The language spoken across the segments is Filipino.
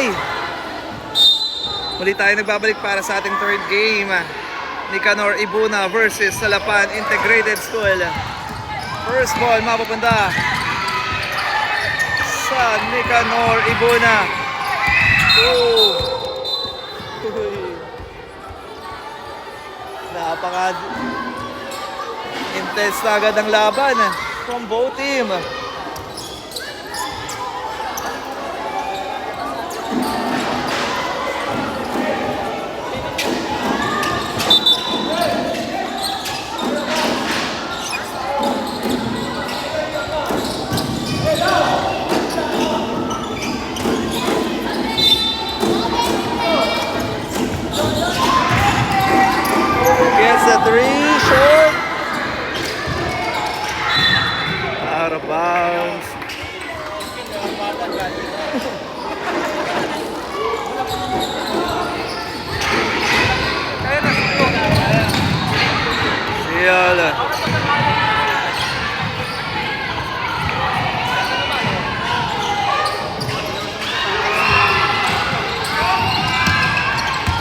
Okay. Muli tayo nagbabalik para sa ating third game. Nicanor Ibuna versus Salapan Integrated School. First ball mapupunta sa Nicanor Ibuna. Napaka intense na agad ang laban from both team. Gets the three, short. Out of bounds. Steal.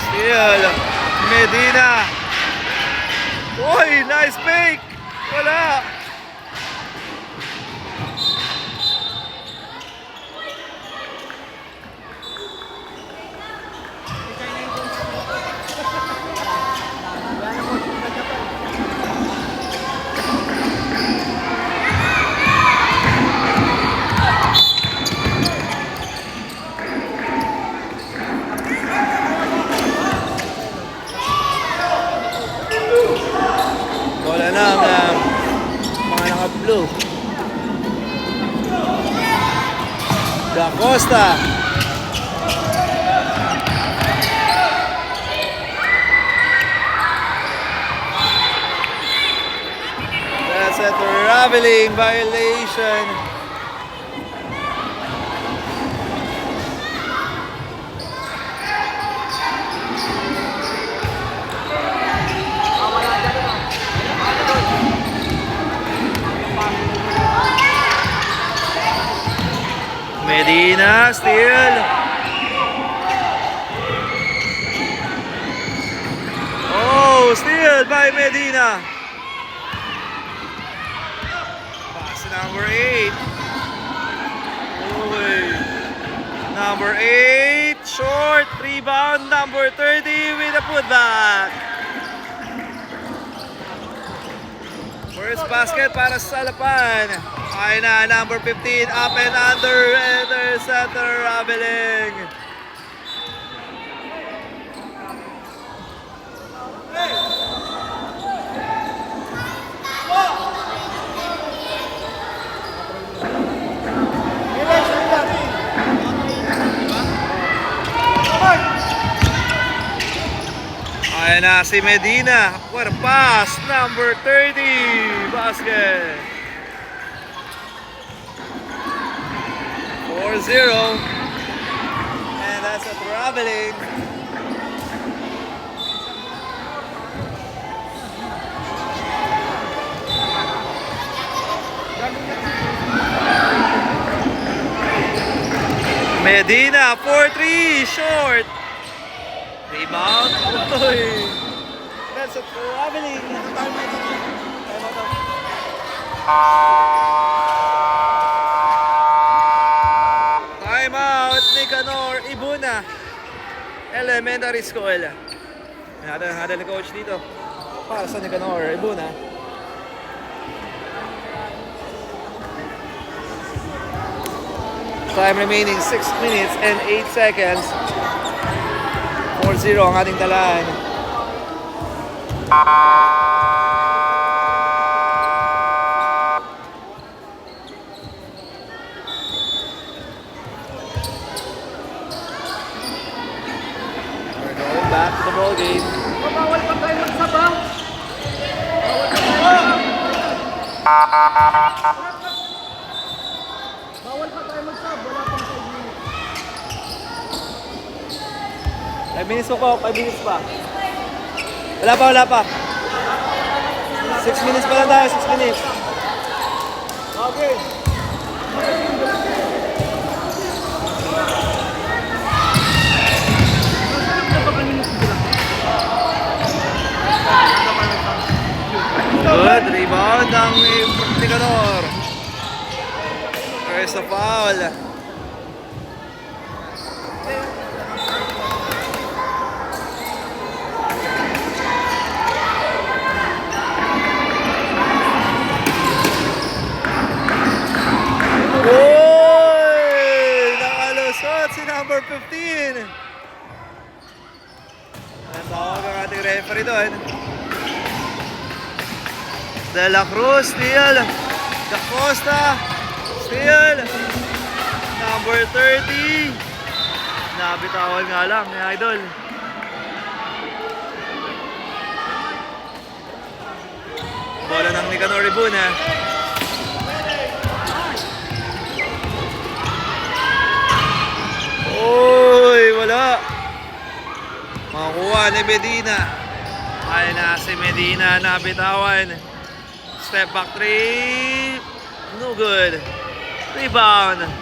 Steal. Medina. Uy, nice fake! Wala! Wala na ang mga naka-blue. Da Costa. That's a traveling violation. Medina, steal. Oh, steal by Medina. Pass number 8. Number 8, short. Rebound, number 30 with a putback. First basket para sa Salapan. Ay na, number 15, up and under, and there's a traveling. Ay na, si Medina, pass, number 30, basket. 4-0, and that's a traveling. Medina, 4-3, short. Rebound. That's a traveling. Timeout, Nicanor Ibuna Elementary School. Hada na coach dito para sa Nicanor Ibuna. Time remaining 6 minutes and 8 seconds. 4-0 ang ating talaan. We're going back to the ball game. Bawal pa tayo magsabaw. Bawal pa tayo magsabaw. Wala pang 5 minutes. 5 minutes ko, 5 minutes pa. Wala pa. 6 minutes pa lang tayo, 6 minutes. Okay. ng Nicanor. There's a foul. Oy! Nakalusot si number 15. Ang tawag ang ating referee doon. De La Cruz, steal. Da Costa, steal. Number 30. Nabitawan nga lang ni Idol. Bola ng Nicanor Ibuna. Uy, wala. Makuha ni Medina. Ay na si Medina nabitawan. Step back three. No good. Rebound. There's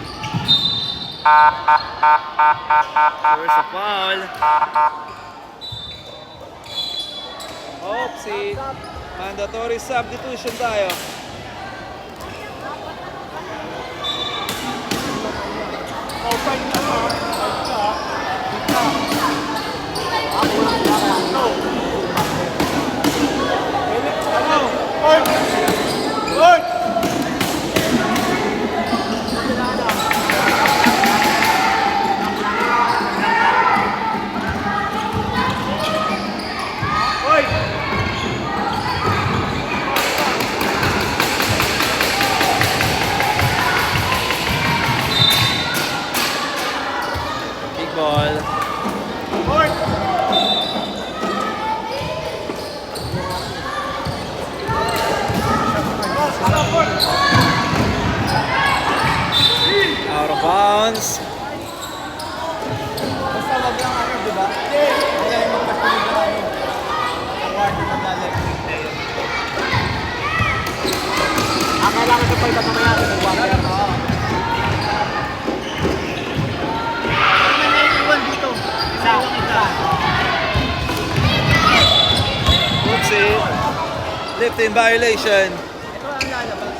a foul. Oopsie. Mandatory substitution tayo. Big ball. Out of bounds. Basta wag lang ano, di ba? Wala yung magpapilid na ano. Award na magalit. Kailangan sa palda mamaya sa nagwakaya. Ano na iwan dito? Isa. Oopsie. Lifting violation. Ito ang lalabas.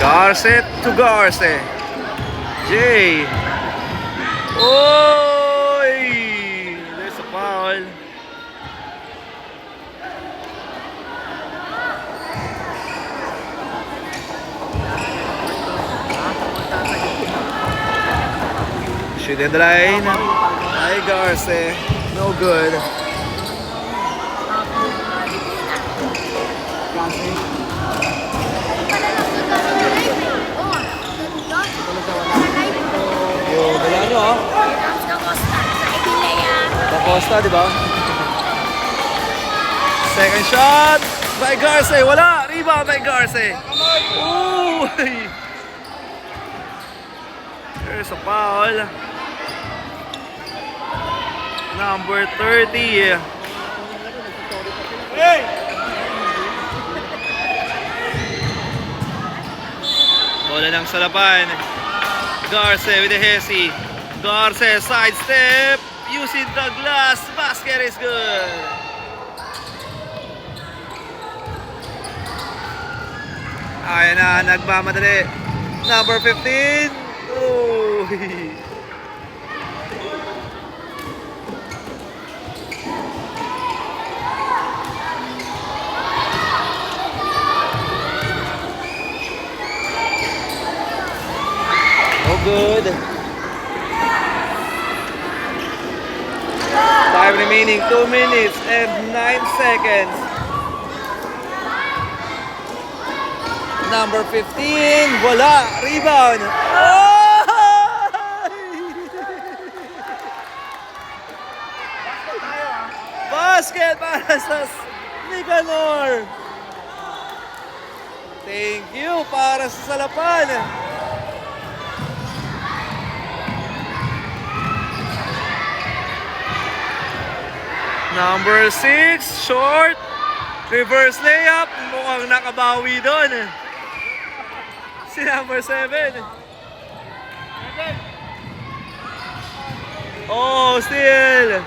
Garce to Garce. Jay. Oy! There's a foul. Shoot in the line. Ay, Garce. No good. Oh, wala nyo ah. Da Costa, di ba? Second shot by Garce. Wala! Rebound by Garce. Ooh! There's a foul. Number 30. Hey! Bola ng Salapan. Garce with the Hesi. Garce sidestep. Using the glass. Basket is good. Ayan na, nagmamadali. Number 15. Oh. Good. Time remaining 2 minutes and 9 seconds. Number 15, wala. Rebound. Oh! Basket para sa Nicanor. Thank you para sa Salapan. Number 6, short. Reverse layup. Mukhang nakabawi doon. Si number 7. Oh, steal.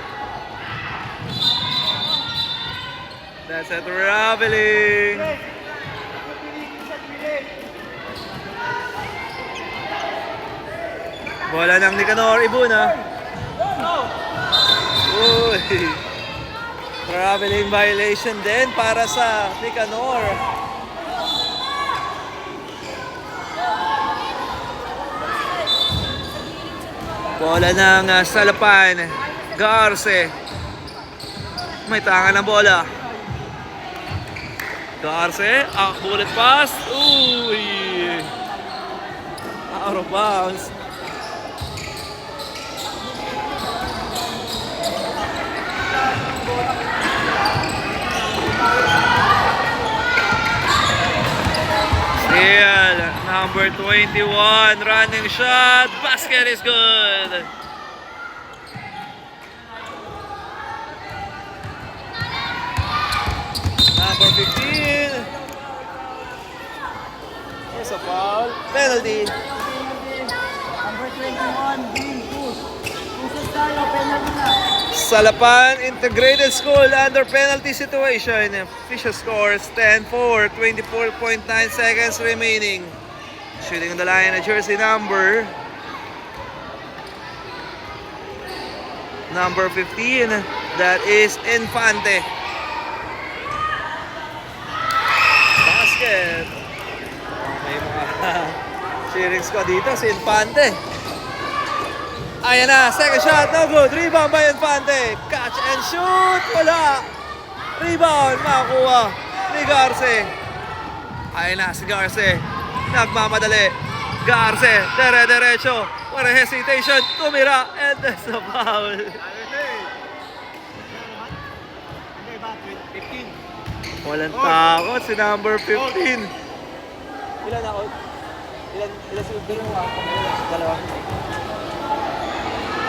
That's a traveling. Bola ng Nicanor Ibuna. Uy. Traveling violation din para sa Nicanor. Bola ng Salapan. Garce. May tangan ng bola. Garce. Bullet pass. Uy. Out of bounds. Steal. Number 21. Running shot. Basket is good. Number 15. Here's a foul. Penalty. Number 21, Green, push. Pushes tayo, penalty na. Salapan Integrated School under penalty situation. Official scores 10-4, 24.9 seconds remaining. Shooting on the line at jersey number 15. That is Infante. Basket. May mga cheering squad dito si Infante. Ayan na, second shot, no good. Rebound by Infante. Catch and shoot. Wala. Rebound, makakuha ni Garce. Ayan na si Garce. Nagmamadali. Garce, dire-derecho. What a hesitation. Tumira. And that's a foul. Walang takot si number 15. Ilan na out? Ilan si dalawa?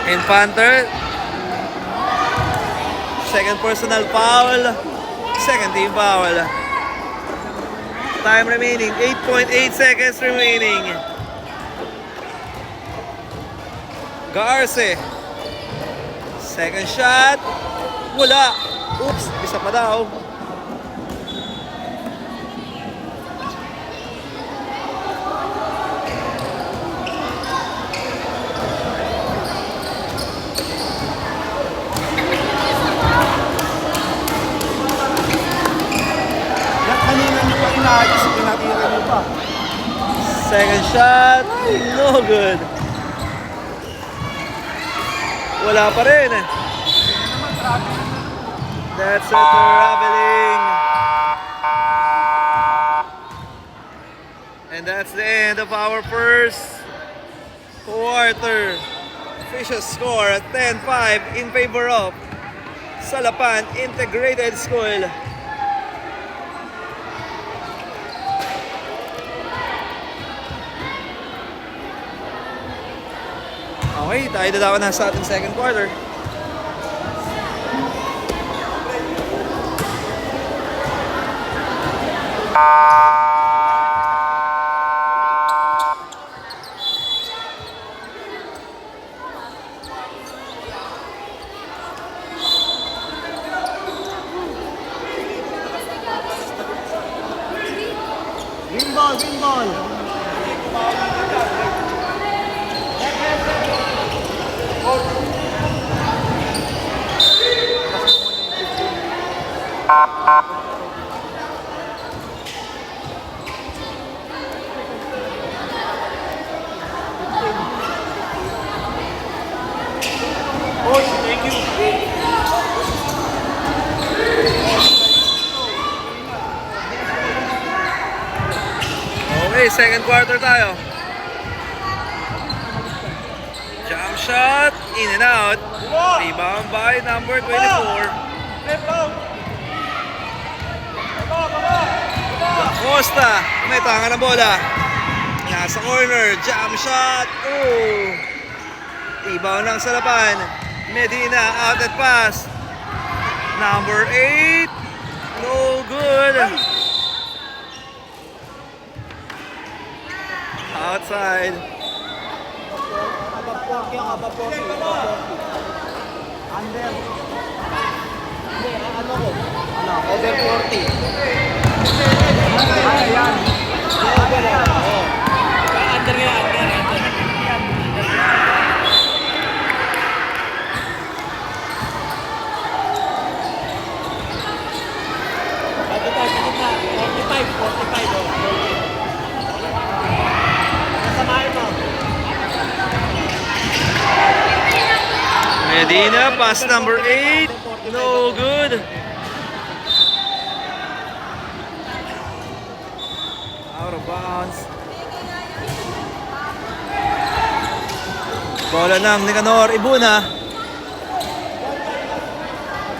Infante. Second personal foul. Second team foul. Time remaining. 8.8 seconds remaining. Garce. Second shot. Wala. Oops. Isa pa daw. Second shot, no good. Wala pa rin. That's a traveling. And that's the end of our first quarter. Official score at 10-5 in favor of Salapan Integrated School. Okay, tayo dadawan na sa ating second quarter. Green ball, green ball. Thank you. Okay, second quarter tayo. Jump shot, in and out. Rebound by number 24. Costa, may tanga na bola. Nasa corner, jump shot. Oh. Rebound ng Salapan. Medina, outlet pass. Number 8. No good. Outside. Above 40 ang above 40. Under. Hindi, ano ko? Ano? Over 40. Ayan. Over yan. Oo. Under nga, under. Ito tayo, ito na. 45, 45. Oh. Nasamahin mo. Medina, pass number 8. No good. Out of bounds. Bola ng Nicanor Ibuna.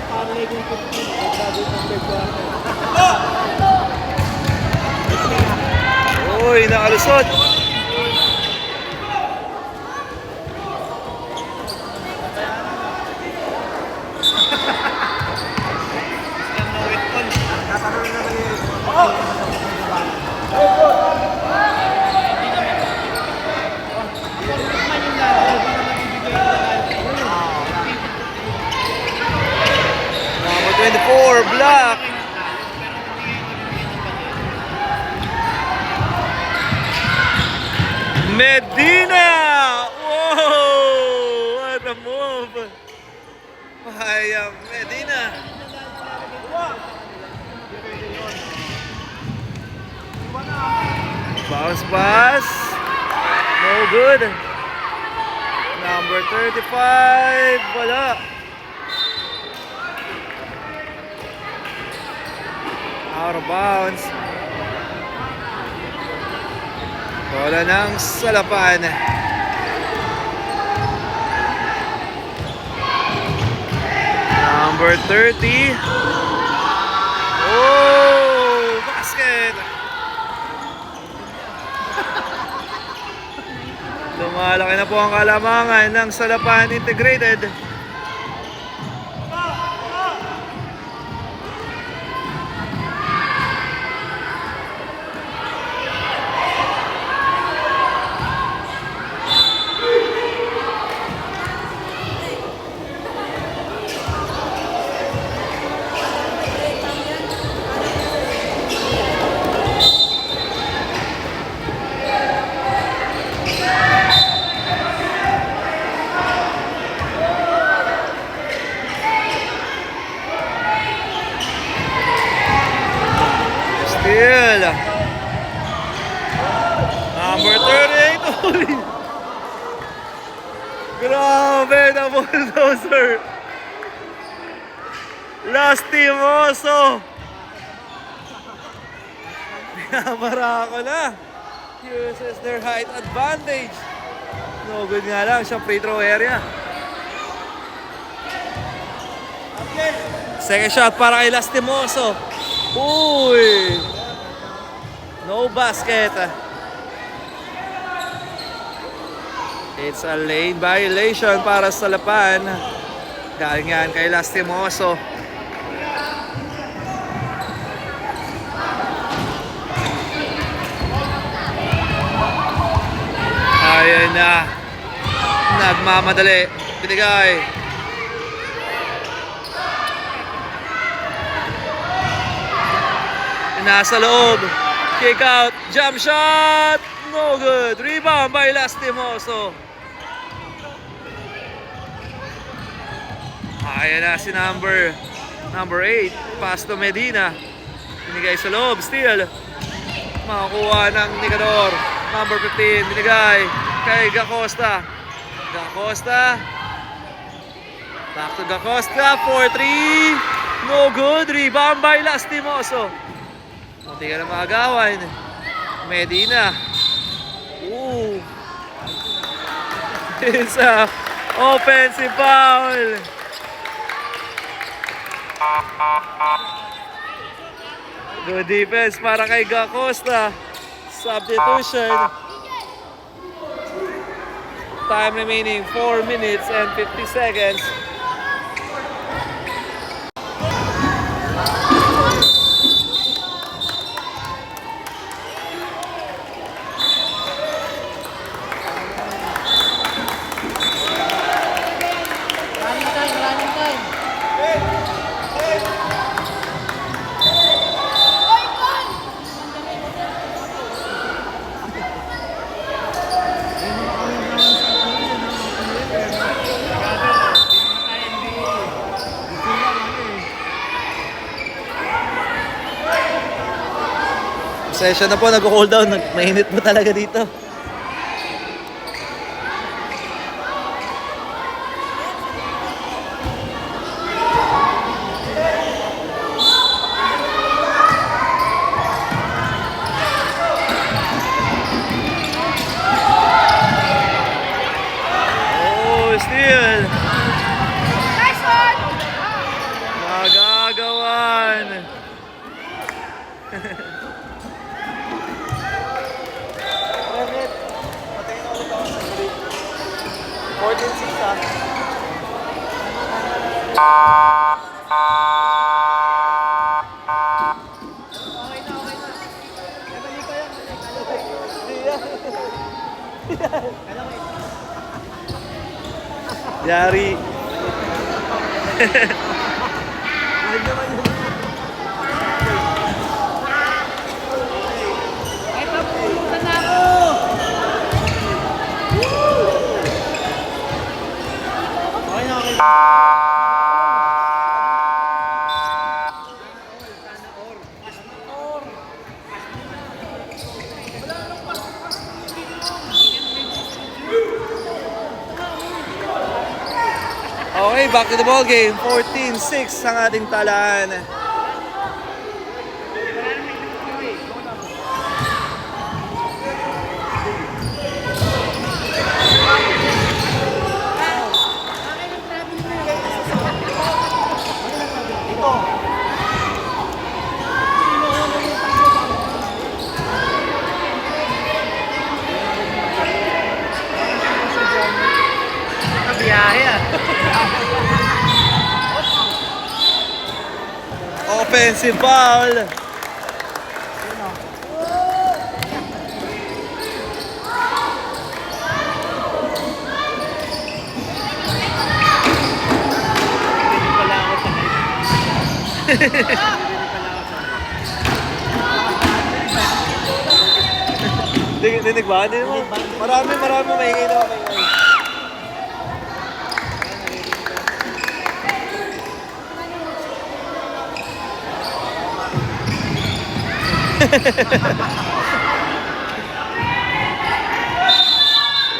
Parang yung 15. Grabe ng third quarter. Uy, nakalusot. Natatanong naman yung Number 24, Black. Medina! Whoa! What a move! Medina. Bounce pass. No good. Number 35. Wala. Out of bounds. Bola ng Salapan. Number 30. Oh, basket. Lumalaki na po ang kalamangan ng Salapan Integrated. Still. Number 38. Uy. Grabe na bulldozer. Lastimoso. Pinamara ko na. Uses their height advantage. No good nga lang sa free throw area. Second shot para kay Lastimoso. Uy! No basket. It's a lane violation para sa Salapan. Galing yan kay Lastimoso. Ayan na. Nagmamadali. Binigay. Nasa loob. Kick out. Jump shot. No good. Rebound by Lastimoso. Ayan na si number 8. Pass to Medina. Binigay sa loob. Steal. Makakuha ng Nicanor. Number 15. Binigay kay Gacosta. Gacosta. Back to Gacosta. 4-3. No good. Rebound by Lastimoso. Munti ka na makagawan. Medina. Ooh. It's a offensive foul. Good defense para kay Gacosta. Substitution. Time remaining 4 minutes and 50 seconds. Pasensya na po, nag-cool down. Mainit po talaga dito. Oh, steal! Magagawan! Remit, patingin na ulit ako sa break. 14-6 ha. Okay na, okay na. Mali ko yan, Yari. Mahal naman yun. Ay, papupunta na ako. Okay na, okay na. Okay, back to the ball game. 14-6 ang ating talaan. Biyahe ah. Offensive foul. Hindi pala ako sa Dinig ba? Hindi mo. Marami maingay na maingay.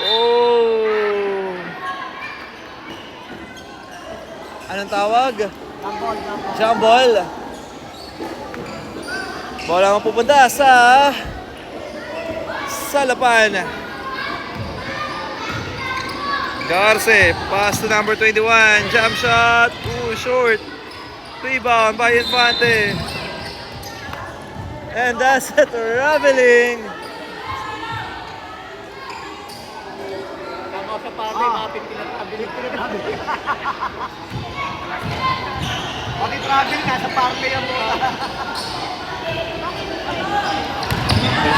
Oh. Anong tawag? Jump ball. Bola ang pupunta sa Lapan. Garce, pass to number 21, jump shot, ooh, short. Rebound by Infante. And that's a traveling. Tama sa pati, mapit pinag-traveling. Pati travel ka sa party yan mo.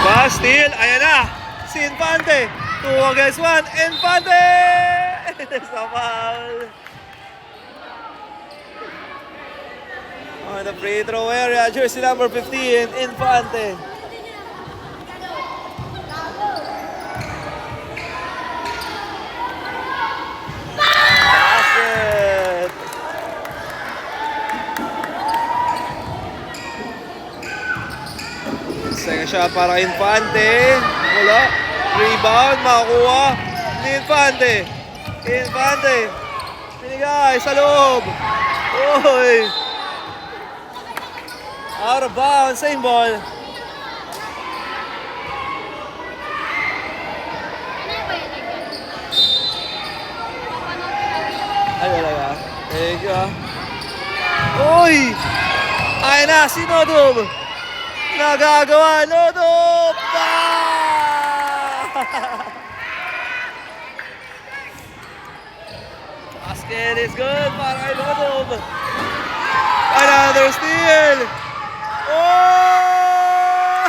Pass, steal, ayan na. Si Infante. 2 against 1, Infante! Sa foul. On the free throw area, jersey number 15, Infante. Basket. Second shot para Infante. Wala. Rebound, makakuha ni Infante. Infante. Pinigay sa loob. Oy. Out of bounds, same ball. Ay, wala ka. Thank you ah. Uy! Ay na, si Nodob. Nagagawa, Nodob! Basket is good para kay Nodob. Another steal! Oh!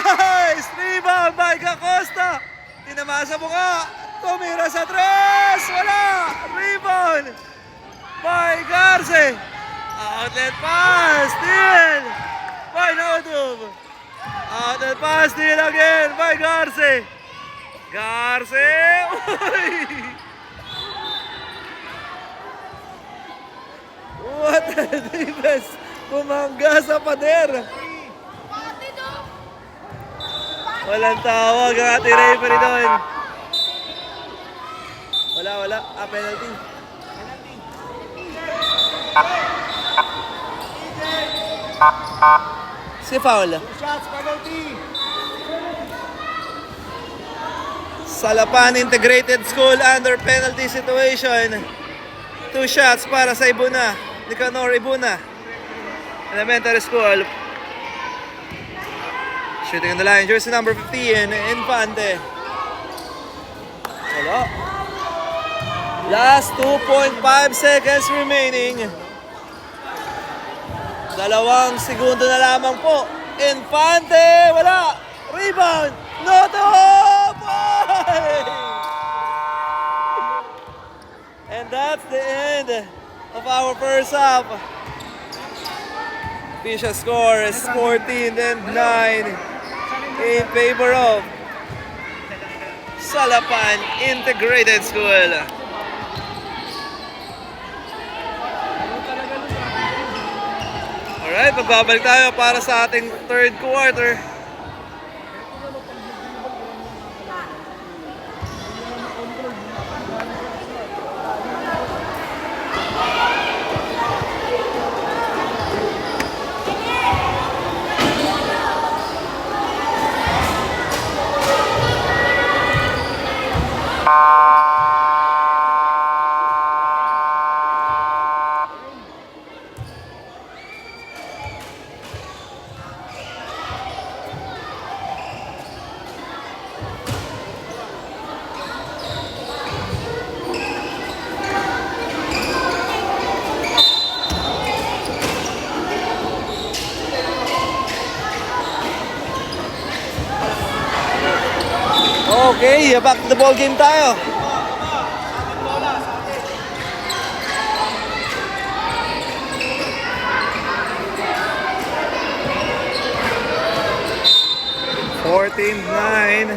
Rebound by Acosta. Tinamasa mo nga. Tumira sa tres. Wala. Rebound by Garce. Outlet pass. Steal by Nodob. Outlet pass. Steal again by Garce. Garce. Uy! What a defense. Pumangga sa pader. Walang tawag ang ating referee doon. Wala. Penalty. Si foul. Shots, penalty! Salapan Integrated School under penalty situation. 2 shots para sa Ibuna. Nicanor Ibuna Elementary School. Shooting on the line, jersey number 15, Infante. Wala. Last 2.5 seconds remaining. 2 segundo na lamang po. Infante, wala. Rebound, Noto! And that's the end of our first half. Official score is 14-9 in favor of Salapan Integrated School. Alright, magbabalik tayo para sa ating third quarter. Okay, back to the ball game tayo. (14-9)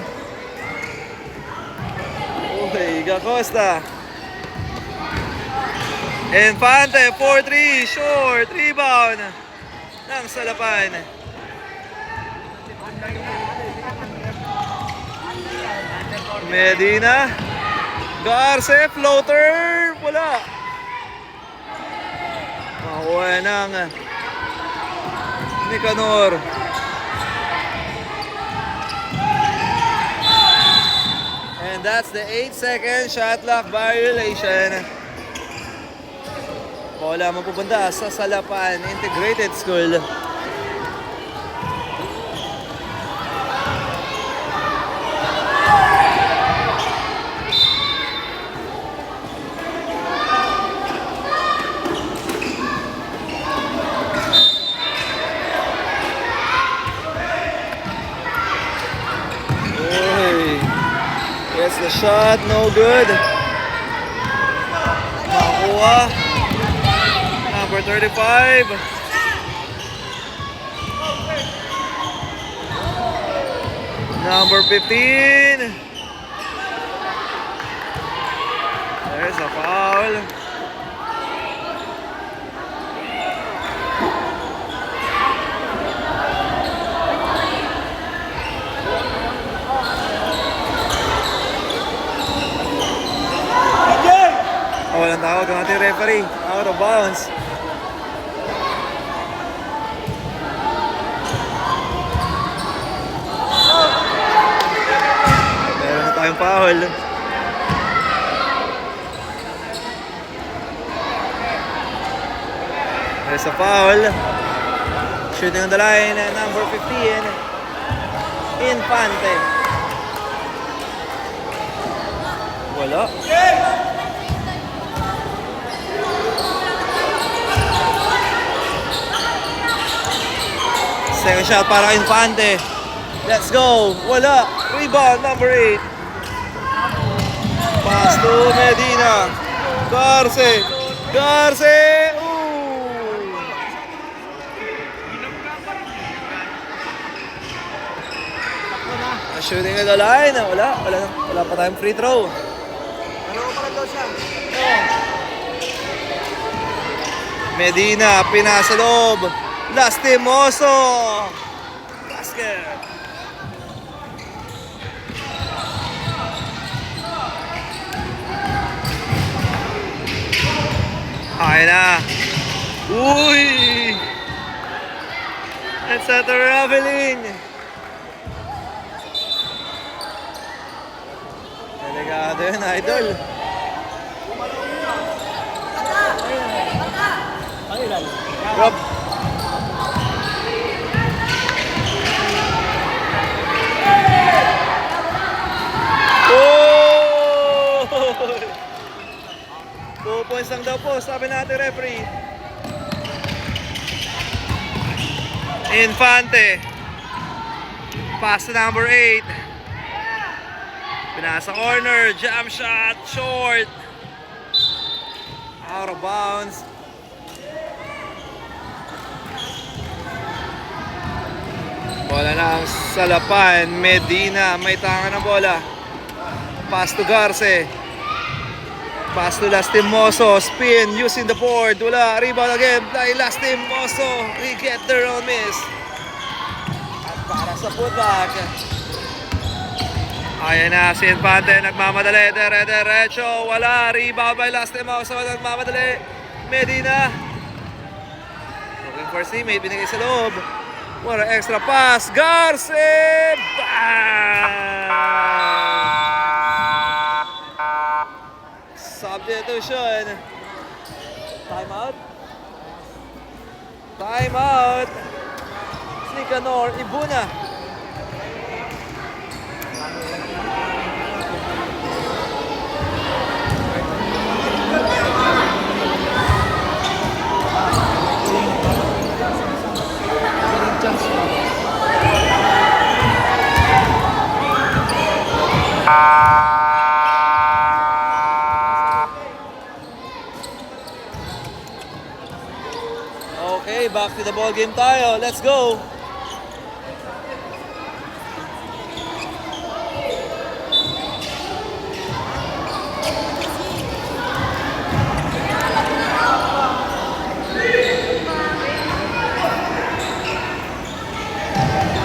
Okay, Gacosta. Infante, 4-3, short, rebound ng Salapan. Medina, Garce, floater, wala. Makuha ng Nicanor. And that's the 8-second shot clock violation. Bola mapupunta sa Salapan Integrated School. Gets the shot, no good. Makuha. Number 35. Number 15. There's a foul. Walang tawag ang ating referee. Out of bounds. Meron na tayong foul. There's a foul. Shooting on the line, number 15, Infante. Wala. Second shot para Infante. Let's go. Wala. Rebound, number 8. Pass to Medina. Garce. Shooting at the line. Wala pa tayong free throw. Medina, pinasa loob. Lastimoso. Basket. Ayan na. Uy! It's at the Raveling. Delikado yun, idol. Ang ilan? Rob. Oh! 2 points lang daw po, sabi natin referee. Infante. Pass to number 8. Pinasa corner, jump shot, short. Out of bounds. Bola na ang Salapan. Medina, may tanga ng bola. Pass to Garce. Pass to Lastimoso. Spin using the board. Wala. Rebound again by Lastimoso. He get their own miss. At para sa putback. Ayan na si Infante. Nagmamadali. Dire-diretso. Wala. Rebound by Lastimoso. Nagmamadali. Medina. Looking for teammate. Binigay sa loob. What an extra pass. Garce. Bang! Substitution. Timeout. Timeout. Nicanor Ibuna. Okay, back to the ball game tayo. Let's go.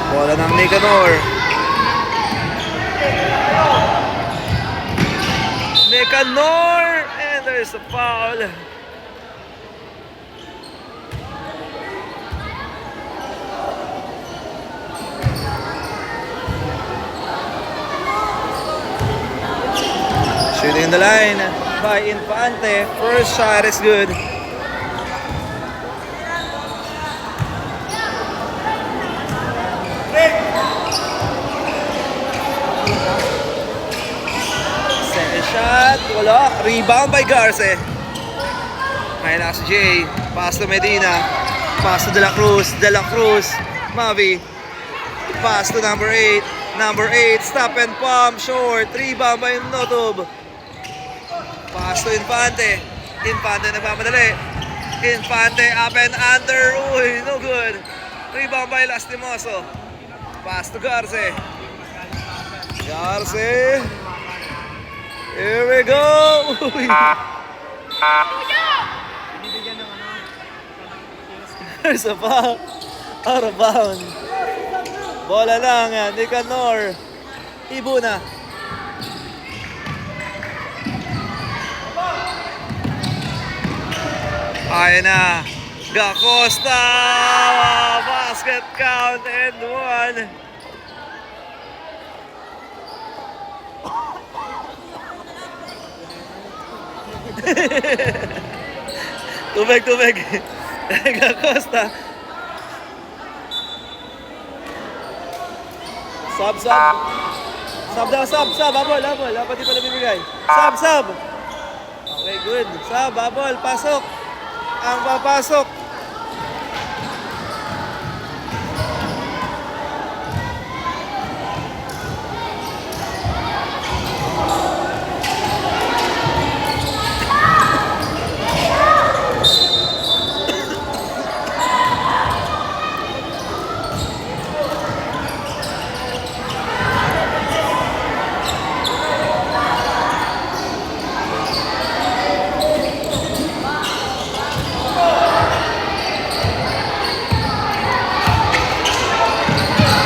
Bola ng Nicanor. Nicanor! And there's a foul. Shooting in the line by Infante. First shot is good. Second shot, wala. Rebound by Garce. Ngayon na si Jay. Pass to Medina. Pass to De La Cruz. De La Cruz. Mavi. Pass to number 8. Number 8. Stop and pump. Short. Rebound by Notob. Pass to Infante. Infante nagmamadali. Infante up and under. Uy, no good. Rebound by Lastimoso. Pass to Garce. Garce. Here we go. Uy. There's a foul. Out of bound. Bola lang. Nicanor Ibuna. Ayan na. Gacosta. Basket count and 1. Tubig. Gacosta. Sub. Abol. Dapat di pala bibigay. Sub. Okay, good. Sub, Abol. Pasok. Ang papasok.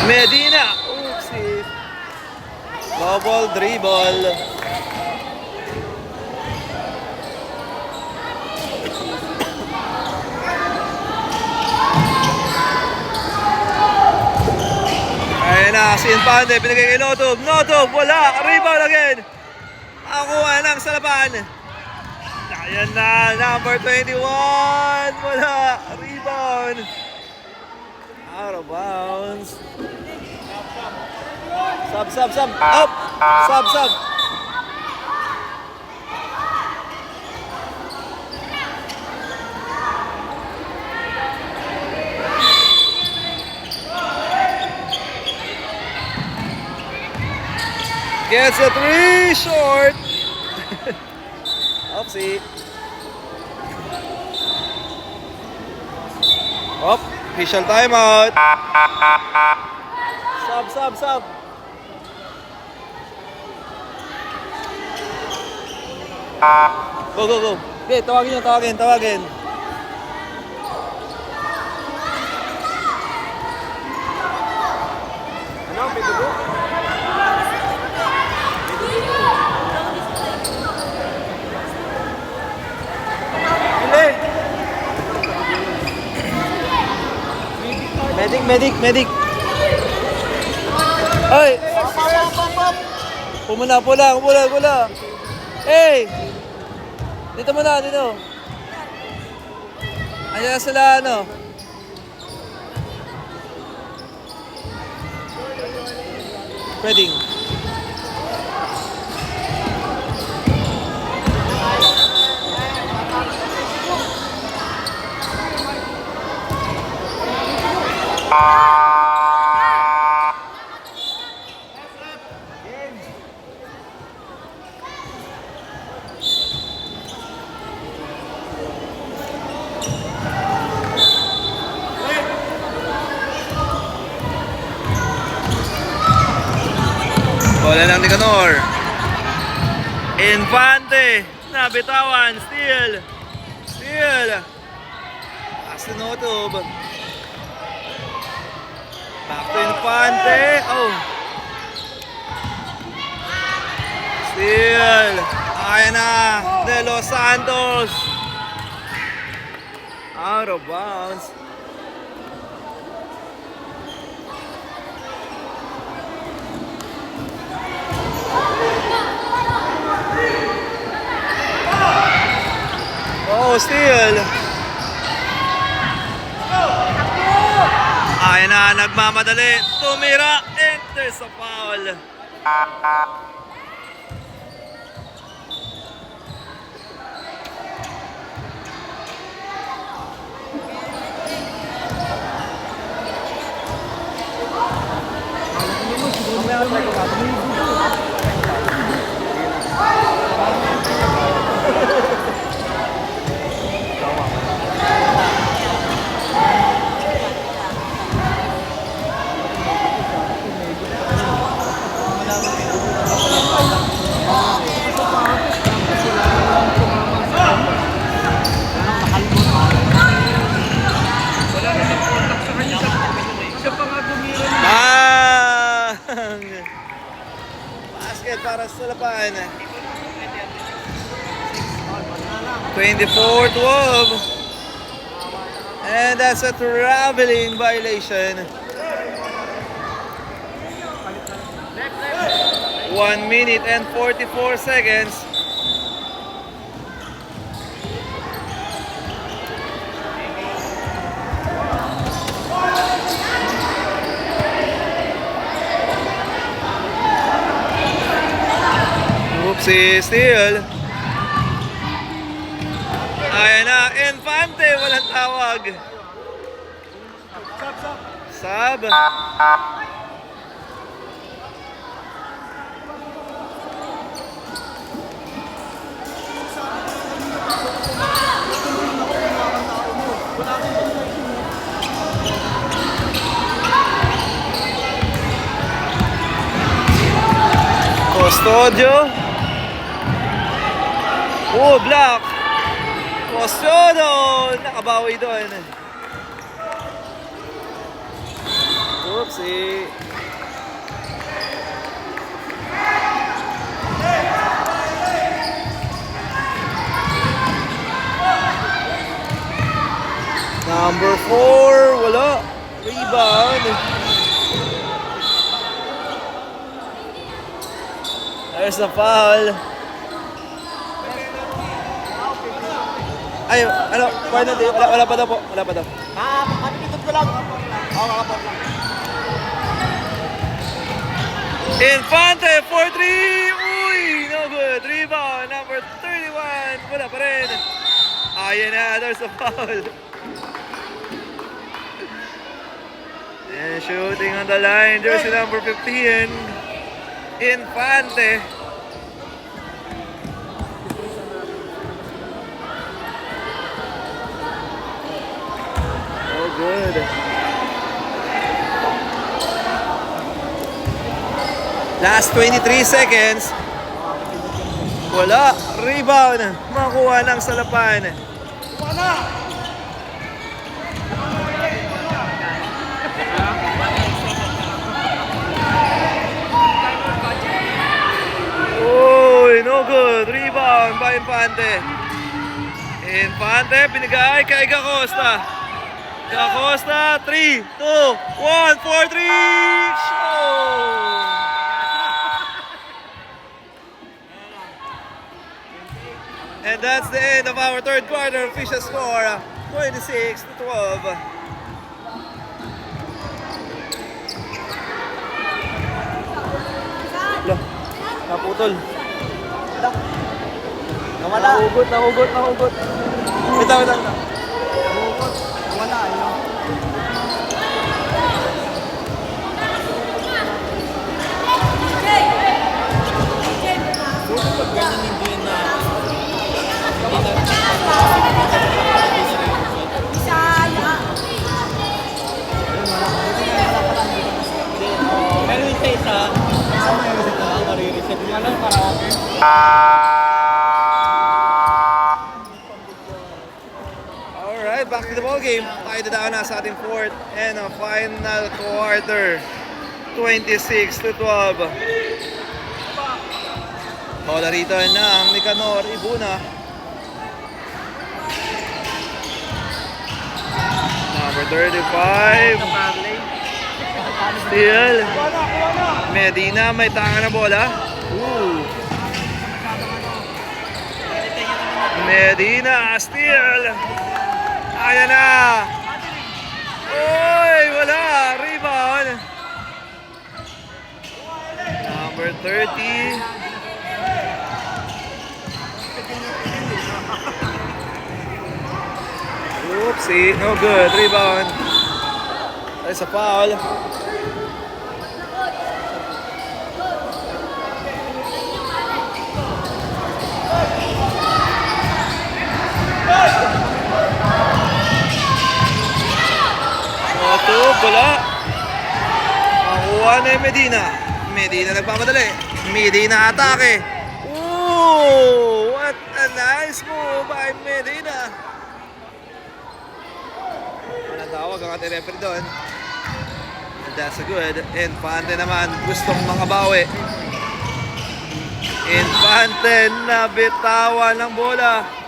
Medina. Oopsie. Double dribble. Ayan na, si Infante, binigay kay Notob. Notob, wala. Rebound again. Nakuha ng Salapan. Ayan na, number 21. Wala. Rebound. Out of bounds. Sub. Up. Sub. Gets a 3 short. Oopsie. Op, official timeout. Sub. Go. Okay, tawagin. Ano, pidugo? Medic. Ay! Pumula. Hey! Dito muna. Ayan sila, ano? Reading. Bola lang ni Canor. Infante. Nabitawan. Steal. Pass to Notob. Back to Infante. Oh. Steal. Ayan na. De Los Santos. Out of bounds. Oh, steal. Ayan na, nagmamadali. Tumira. And there's a foul. Basket para sa Salapan. 24-12. And that's a traveling violation. 1 minute and 44 seconds. Oopsie, steal. Ayan na, Infante, walang tawag. Sub. Custodio. Oh, block. Custodio. Nakabawi doon. Oopsie. Number 4, wala. Rebound. There's a foul. Ay, ano, final day. Wala pa daw po. Wala pa daw. Kapitod ko lang. Oo, kakapot lang. Infante for 3. Uy, no good. Rebound, number 31. Wala pa rin. Ayan na, there's a foul. And shooting on the line, jersey number 15. Infante. Oh, good. Last 23 seconds. Wala. Rebound. Makuha ng salapan. Uy, no good. Rebound by Infante. Infante, binigay kay Gacosta. Gacosta, 3, 2, 1, 4, 3. Show! And that's the end of our third quarter. Official score, 26-12. Wala, naputol. Nawala. Nahugot. Ito. Nawala, ayun. Pag ganyan hindi yun na pero yung sa isa, Saan mo yung reset na lang? marireset nga lang para okay. Alright, back to the ball game. Tayo na sa ating fourth and a final quarter. 26-12. Bola rito ng Nicanor Ibuna. Number 35. Steal. Medina may tanga na bola. Medina steal. Ayan na. Uy, wala. Rebound. Number 30. Oopsie, no good. Rebound. That's a foul. Ito, wala. Makuha na yung Medina. Medina nagpapadali. Medina atake. Ooh, what a nice move by Medina. Walang tawag ang ating referee doon. And that's a good. Infante naman gustong makabawi. Infante na bitawan ng bola.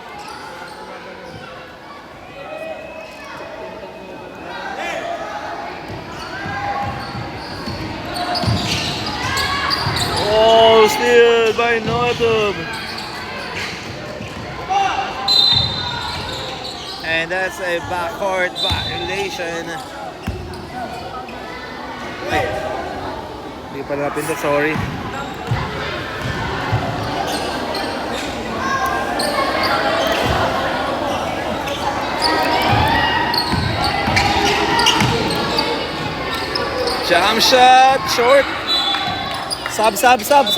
Oh, steal by Notob. And that's a backcourt violation. Ay, hindi pa napindot, sorry. Jump shot, short. Sub. Substitution.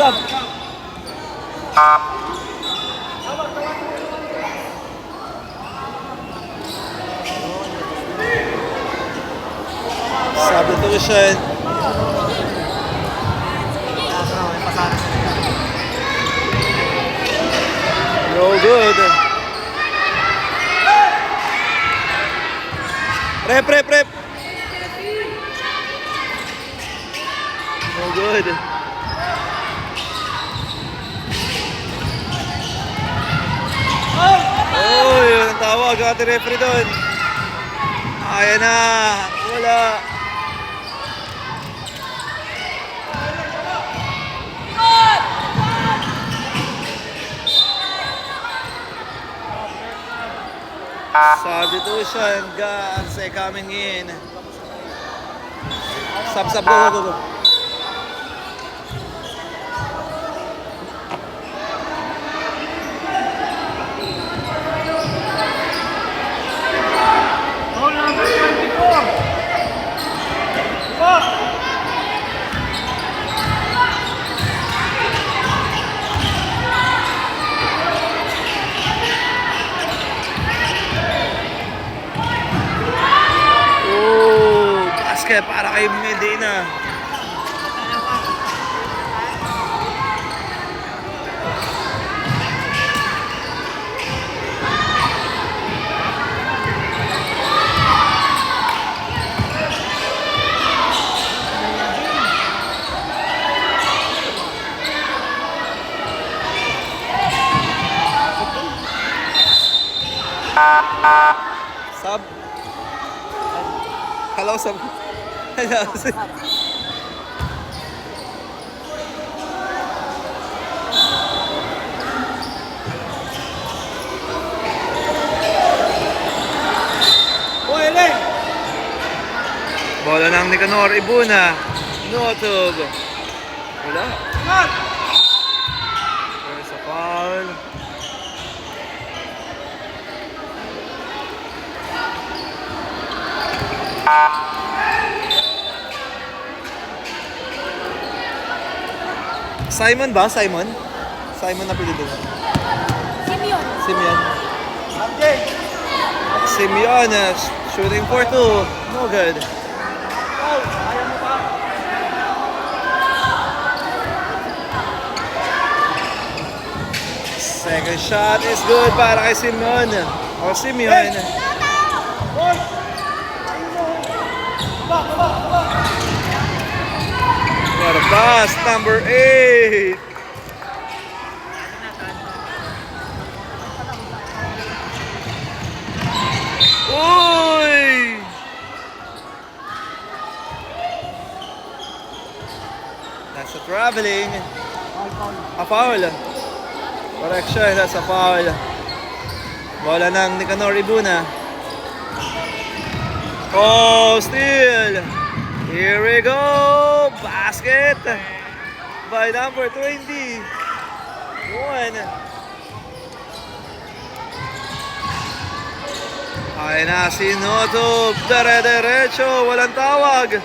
No good. Rep. No good. Oh, yun ang tawag. Ate referee doon. Ayan na. Wala. Substitution. Ganse coming in. Sub, go. Goal number 24. Go! Oh, basket para kay Medina. Sub. Hello, sub. Boyle! Bola ng Nicanor Ibuna. Notog. Wala. Cut! There's a foul. Simon ba? Simon? Simon na pili doon. Simeon. Simeon. Update! Simeon shooting for two. No good. Foul! Ayaw mo pa? Second shot is good para kay Simeon. O Simeon. Goal! Ayun mo! Ba! What a pass. Number 8. Uy! That's a traveling. A foul. Correction, that's a foul. Bola ng Nicanor Ibuna. Oh, steal. Here we go. Basket by number 21. Ay na si Noto. Dire-derecho. Walang tawag.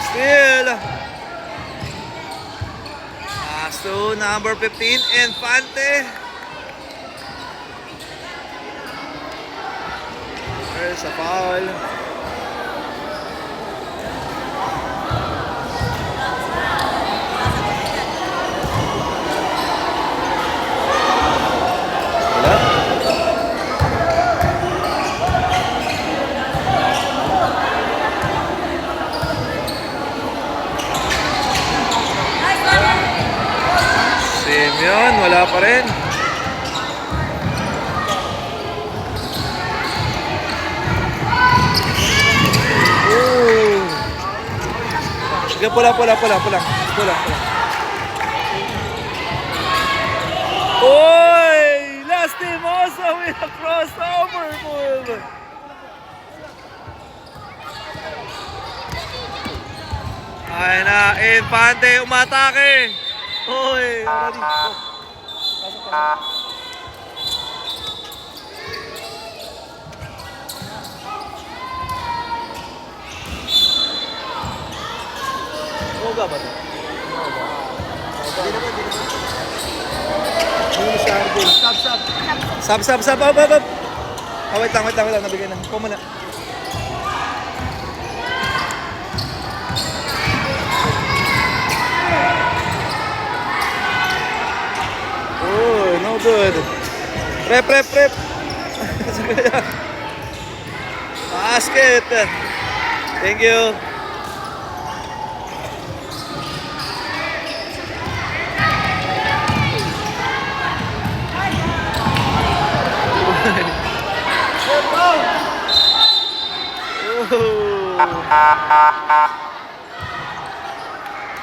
Steal. Pass to number 15, Infante. There's a foul. Simeon, wala pa rin. Ooh. Sige, pula. Oy! Lastimosa with a crossover move. Ay na, Infante umatake. Oy, ready. Moga ba ito? Sub. Up. Oh, wait lang. Nabigyan na. Pumo na. Oh, no good. Rep. Basket. Thank you. Foul!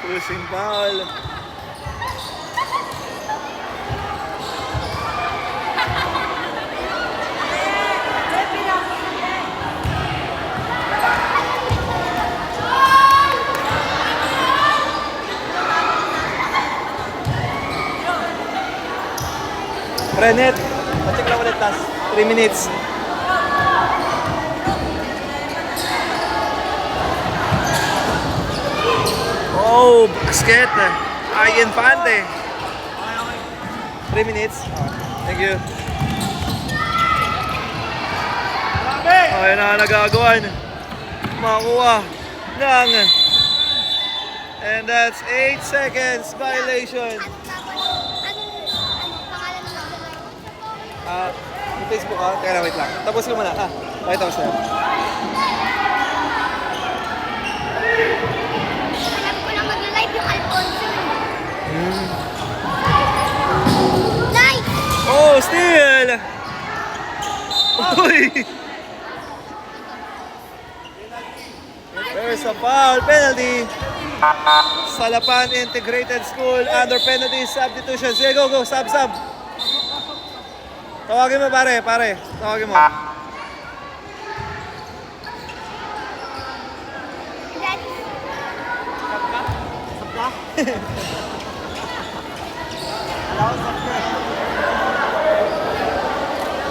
Pushing foul. Renet, pacheck lang ulit tas 3 minutes. Oh, basket. Ay, Infante. 3 minutes. Thank you. Oh, yun na nagagawan. Makuha ng. And that's 8 seconds violation. Yung Facebook ha? Teka lang, wait lang. Tapos ko muna ha. Okay, tapos na. Alam ko na mag-live yung Alfonso. Live! Oh, steal! Uy! There's a foul penalty. Salapan Integrated School under penalty substitution. Sige, go, go. Sub. Tawagin mo pare. Tawagin mo.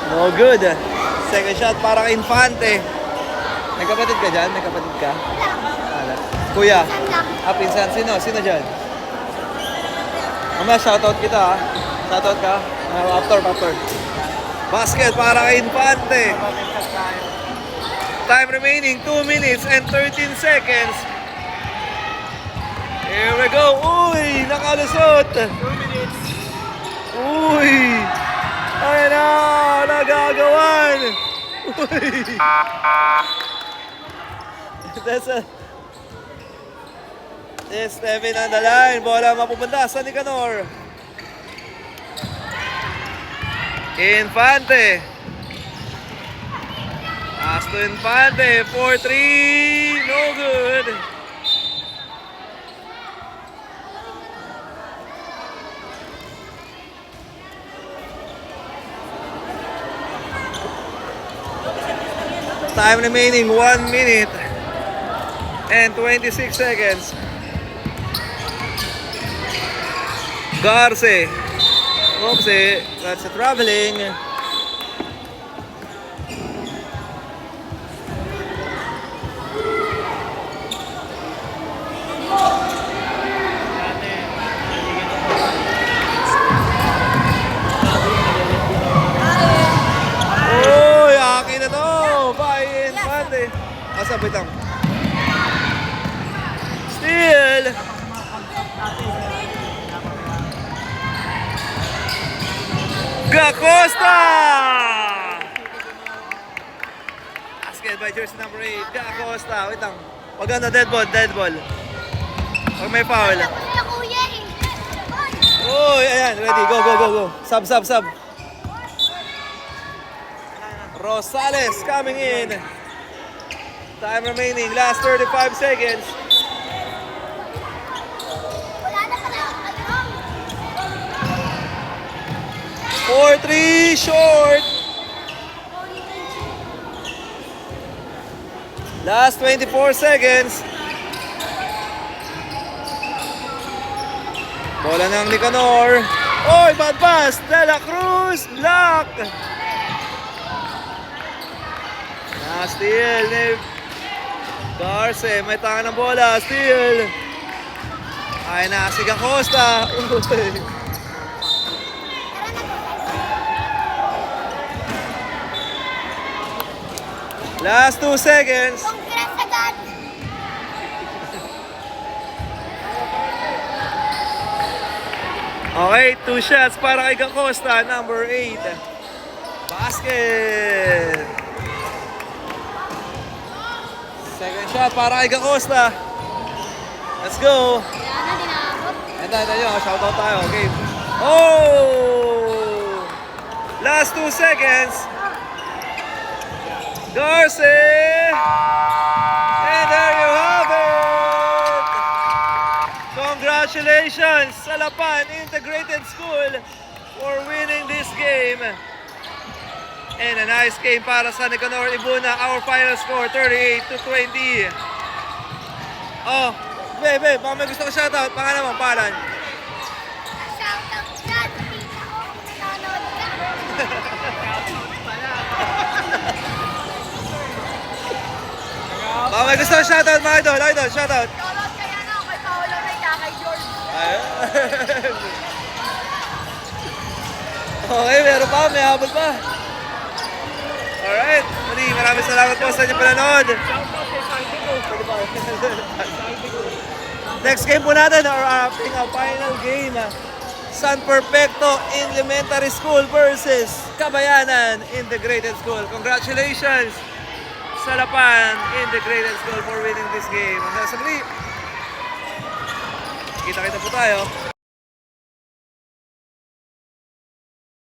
No good. Second shot para kay Infante. May kapatid ka dyan? May kapatid ka? Wala. Kuya. Pinsan. Sino dyan? Mamaya shoutout kita ha. Shoutout ka. After. Basket para kay Infante. Time remaining 2 minutes and 13 seconds. Here we go. Uy, nakalusot. 2 minutes. Uy. Ay na, nagagawan. Uy. There's Steven on the line. Bola mapupunta sa Nicanor. Infante. Pass to Infante. 4-3. No good. Time remaining 1 minute and 26 seconds. Garce. Oopsie, that's a traveling. Uy, akin na to. Bye, Infante. Asa, wait lang. Steal. Gacosta! Basket by jersey number 8, Gacosta. Wait lang. Wag na, dead ball. Pag may foul. Wala kuya eh. Uy, ayan, ready. Go. Sub. Rosales coming in. Time remaining, last 35 seconds. Wala na pala. 4-3 short. Last 24 seconds. Bola ng Nicanor. Oy, bad pass. De La Cruz. Block. Steal ni Garce. May tangan ng bola. Steal. Ay na si Gacosta. Last 2 seconds. Congrats agad. Okay, 2 shots para kay Gacosta, number 8. Basket. Second shot para kay Gacosta. Let's go. Wala na, dinabot. Ito nyo, shoutout tayo. Okay. Oh! Last 2 seconds. Dorsey! And there you have it! Congratulations, Salapan Integrated School, for winning this game. And a nice game para sa Nicanor Ibuna. Our final score, 38-20. Oh, bebe, baka may gusto ko shoutout. Pangalan mo, pangalan. Shoutout dyan. Tita ko. Nanonood ka. Baka may gusto ko shoutout, mga idol. Idol, shoutout. Shoutout kaya na kay Paolo Reyna, kay George. Ayun. Okay, meron pa. May habol pa. Alright. Muli, maraming salamat po sa inyong pinanood. Next game po natin, or ating final game. San Perfecto Elementary School versus Kabayanan Integrated School. Congratulations, Salapan Integrated School, for winning this game. Hanggang sa muli. Kita-kita po tayo.